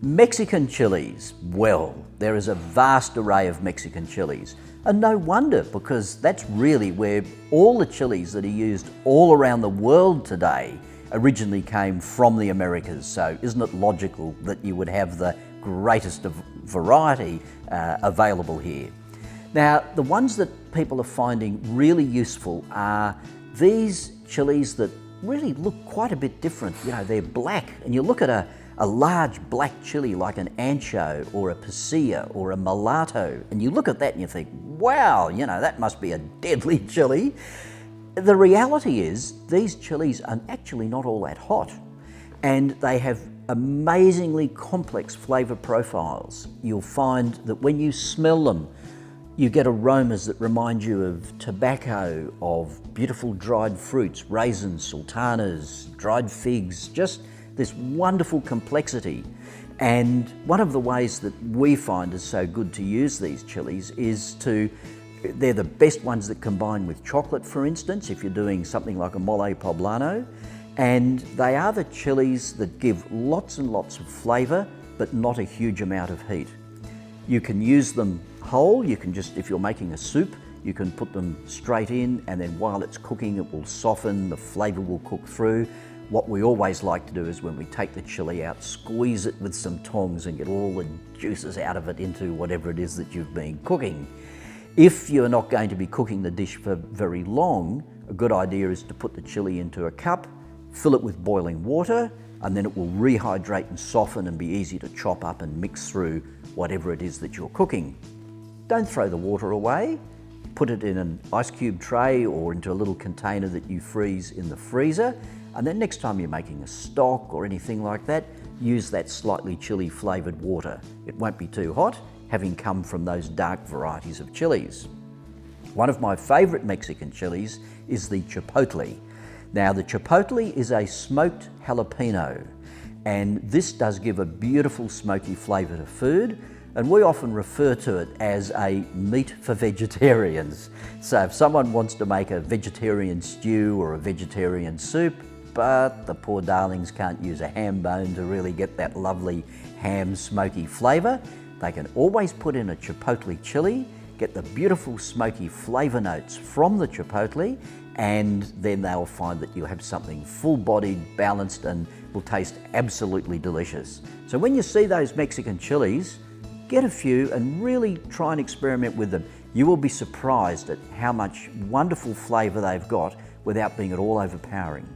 Mexican chilies. Well, there is a vast array of Mexican chilies. And no wonder, because that's really where all the chilies that are used all around the world today originally came from the Americas. So isn't it logical that you would have the greatest of variety available here? Now, the ones that people are finding really useful are these chilies that really look quite a bit different. You know, they're black, and you look at a large black chili like an ancho or a pasilla or a mulatto, and you look at that and you think, wow, you know, that must be a deadly chili. The reality is these chilies are actually not all that hot, and they have amazingly complex flavour profiles. You'll find that when you smell them, you get aromas that remind you of tobacco, of beautiful dried fruits, raisins, sultanas, dried figs, just this wonderful complexity. And one of the ways that we find is so good to use these chilies is they're the best ones that combine with chocolate, for instance, if you're doing something like a mole poblano. And they are the chilies that give lots and lots of flavour, but not a huge amount of heat. You can use them whole. You can just, if you're making a soup, you can put them straight in, and then while it's cooking, it will soften, the flavour will cook through. What we always like to do is when we take the chili out, squeeze it with some tongs and get all the juices out of it into whatever it is that you've been cooking. If you're not going to be cooking the dish for very long, a good idea is to put the chili into a cup, fill it with boiling water, and then it will rehydrate and soften and be easy to chop up and mix through whatever it is that you're cooking. Don't throw the water away. Put it in an ice cube tray or into a little container that you freeze in the freezer. And then next time you're making a stock or anything like that, use that slightly chili flavoured water. It won't be too hot, having come from those dark varieties of chilies. One of my favourite Mexican chilies is the chipotle. Now, the chipotle is a smoked jalapeno, and this does give a beautiful smoky flavour to food, and we often refer to it as a meat for vegetarians. So if someone wants to make a vegetarian stew or a vegetarian soup, but the poor darlings can't use a ham bone to really get that lovely ham smoky flavour, they can always put in a chipotle chili, get the beautiful smoky flavour notes from the chipotle, and then they'll find that you'll have something full-bodied, balanced, and will taste absolutely delicious. So when you see those Mexican chilies, get a few and really try and experiment with them. You will be surprised at how much wonderful flavour they've got without being at all overpowering.